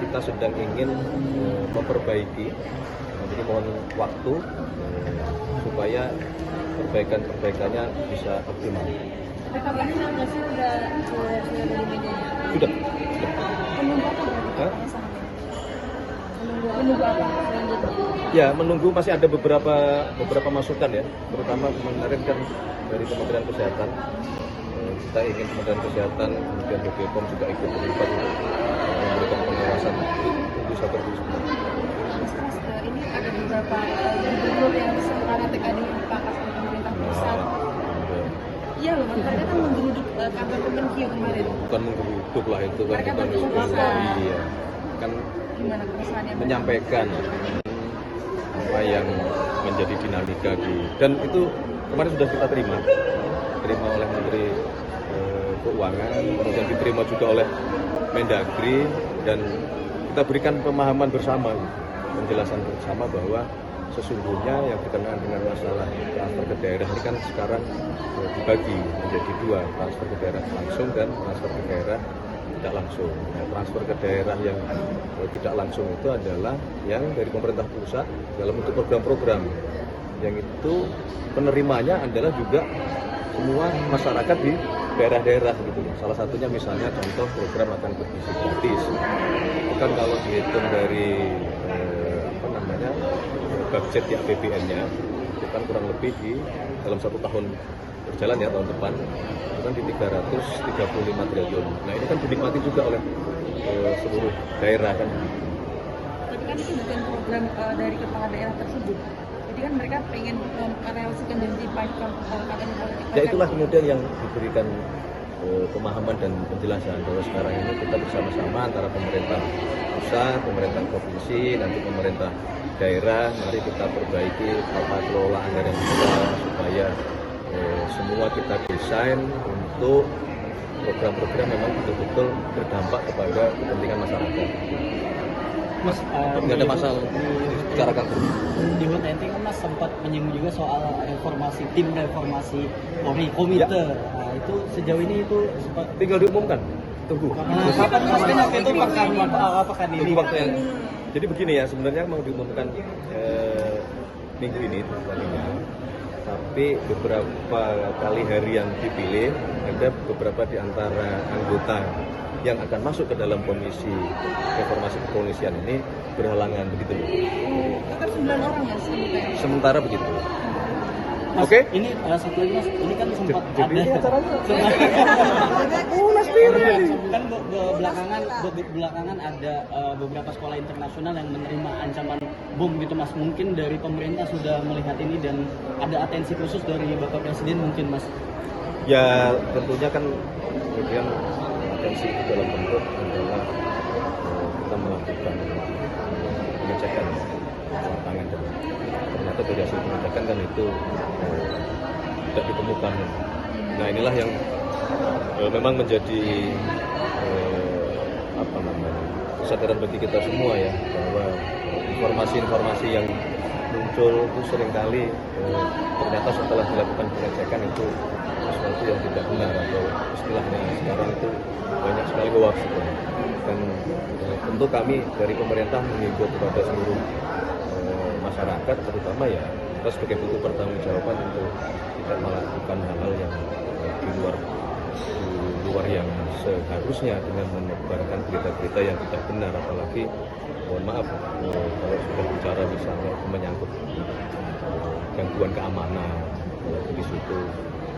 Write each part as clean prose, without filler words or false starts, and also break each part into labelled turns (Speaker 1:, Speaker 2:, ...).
Speaker 1: kita sedang ingin memperbaiki, jadi mohon waktu supaya perbaikannya bisa optimal.
Speaker 2: Tapi kabarnya nggak sih sudah dari media?
Speaker 1: Sudah.
Speaker 2: Menunggu apa berarti? Menunggu apa selanjutnya?
Speaker 1: Ya, menunggu masih ada beberapa masukan ya, terutama kemarin kan dari Kementerian Kesehatan. Kita ingin Kementerian Kesehatan, kemudian BPOM juga ikut terlibat untuk memberikan pengawasan, itu bisa terus.
Speaker 2: Ini ada beberapa gubernur yang sementara TKD dipangkas oleh pemerintah pusat. Iya loh, mereka kan menggeruduk kantor Kemenkeu kemarin.
Speaker 1: Bukan menggeruduk lah itu kan,
Speaker 2: Mereka
Speaker 1: bukan
Speaker 2: berkuasa.
Speaker 1: Iya, kan
Speaker 2: Gimana keresahannya?
Speaker 1: menyampaikan apa yang menjadi dinamika dan itu kemarin sudah kita terima oleh Menteri Keuangan, kemudian diterima juga oleh Mendagri, dan kita berikan pemahaman bersama, penjelasan bersama bahwa sesungguhnya yang berkenaan dengan masalah transfer ke daerah ini kan sekarang dibagi menjadi dua, transfer ke daerah langsung dan transfer ke daerah tidak langsung. Nah, transfer ke daerah yang tidak langsung itu adalah yang dari pemerintah pusat dalam bentuk program-program, yang itu penerimanya adalah juga semua masyarakat di daerah-daerah gitu. Salah satunya misalnya contoh program makan bergizi gratis. Kan kalau dihitung dari budget di APBN-nya itu kan kurang lebih di dalam 1 tahun berjalan ya, tahun depan itu kan di 335 triliun. Nah, ini kan dinikmati juga oleh seluruh daerah kan.
Speaker 2: Tapi kan itu bukan program dari kepala daerah tersebut. Jadi kan mereka pengen merealisasikan janji pajak politik.
Speaker 1: Ya itulah kemudian yang diberikan pemahaman dan penjelasan bahwa sekarang ini kita bersama-sama antara pemerintah pusat, pemerintah provinsi, nanti pemerintah daerah, mari kita perbaiki tata kelola anggaran kita supaya semua kita desain untuk program-program memang betul-betul berdampak kepada kepentingan masyarakat.
Speaker 3: Mas,
Speaker 1: nggak ada masalah secara kasus.
Speaker 3: Di Hut nanti kan Mas sempat menyinggung juga soal reformasi, tim reformasi Polri, komite.
Speaker 1: Ya.
Speaker 3: Nah, itu sejauh ini itu sempat
Speaker 1: Tinggal diumumkan. Tunggu.
Speaker 3: kapan Mas kan waktu itu apakah ini?
Speaker 1: Tunggu waktu yang. Jadi begini ya, sebenarnya mau diumumkan minggu ini tanggalnya. Tapi beberapa kali hari yang dipilih, ada beberapa di antara anggota yang akan masuk ke dalam komisi reformasi kepolisian ini berhalangan begitu loh.
Speaker 2: Kan 9 orang ya sebenarnya.
Speaker 1: Sementara begitu.
Speaker 3: Mas,
Speaker 1: Oke.
Speaker 3: Ini satu lagi Mas, ini kan sempat
Speaker 1: Jadi ini acaranya.
Speaker 3: kan belakangan ada beberapa sekolah internasional yang menerima ancaman bom gitu Mas. Mungkin dari pemerintah sudah melihat ini dan ada atensi khusus dari Bapak Presiden mungkin Mas.
Speaker 1: Ya tentunya kan kemudian atensi itu dalam bentuk adalah kita melakukan pengecekan lapangan, dan ternyata dari hasil pengecekan kan itu tidak ditemukan. Nah, inilah yang memang menjadi kesadaran bagi kita semua ya, bahwa informasi-informasi yang muncul itu seringkali ternyata setelah dilakukan pengecekan itu sesuatu yang tidak benar, atau istilahnya sekarang itu banyak sekali hoax gitu. Dan tentu kami dari pemerintah mengimbau kepada seluruh masyarakat, terutama ya kita sebagai bentuk pertanggungjawaban untuk tidak melakukan hal-hal yang di luar yang seharusnya dengan menebarkan berita-berita yang tidak benar, apalagi mohon maaf kalau sudah bicara misalnya menyangkut gangguan keamanan, di situ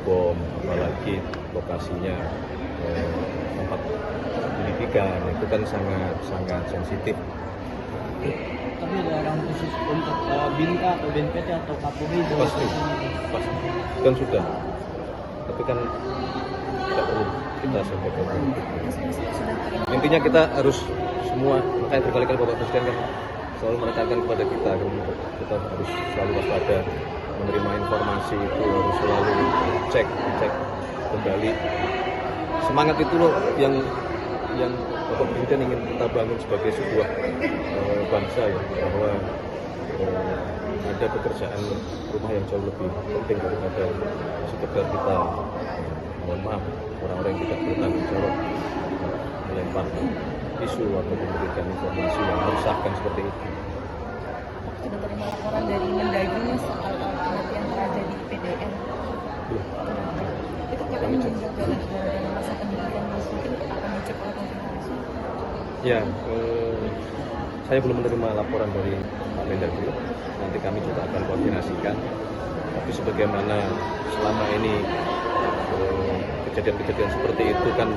Speaker 1: bom, apalagi lokasinya tempat pendidikan, itu kan sangat sensitif.
Speaker 3: Tapi ada orang khusus untuk BINKA atau BNPT atau Kapolri?
Speaker 1: Pasti kan sudah, tapi kan tidak perlu kita sampaikan. Intinya kita harus semua, makanya berkali-kali Bapak Presiden kan selalu menekankan kepada kita harus selalu waspada, menerima informasi itu harus selalu cek kembali. Semangat itu loh yang Bapak Presiden ingin kita bangun sebagai sebuah bangsa ya, bahwa ada pekerjaan rumah yang jauh lebih penting daripada sekedar kita mohon maaf orang-orang yang tidak bertanggung jawab melempar isu atau memberikan informasi yang meresahkan seperti itu.
Speaker 2: Sudah terima laporan dari Mendagri soal kematian terjadi di PDN.
Speaker 1: Belum.
Speaker 2: Itu katanya menjaga dalam masa pendidikan mungkin akan dicek oleh konfirmasi.
Speaker 1: Ya, saya belum menerima laporan dari Pak Mendagri. Nanti kami juga akan koordinasikan. Tapi sebagaimana selama ini kejadian-kejadian seperti itu kan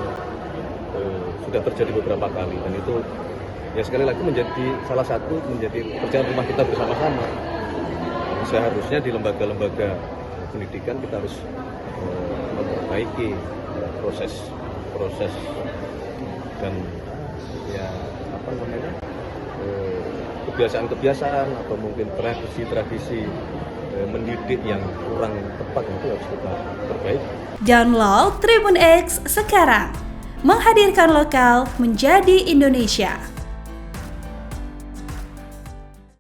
Speaker 1: sudah terjadi beberapa kali, dan itu ya sekali lagi menjadi salah satu pekerjaan rumah kita bersama-sama. Seharusnya di lembaga-lembaga pendidikan kita harus memperbaiki proses dan ya apa namanya kebiasaan-kebiasaan atau mungkin tradisi-tradisi mendidik yang kurang tepat itu harus kita perbaiki.
Speaker 4: Download Tribun X sekarang, menghadirkan lokal menjadi Indonesia.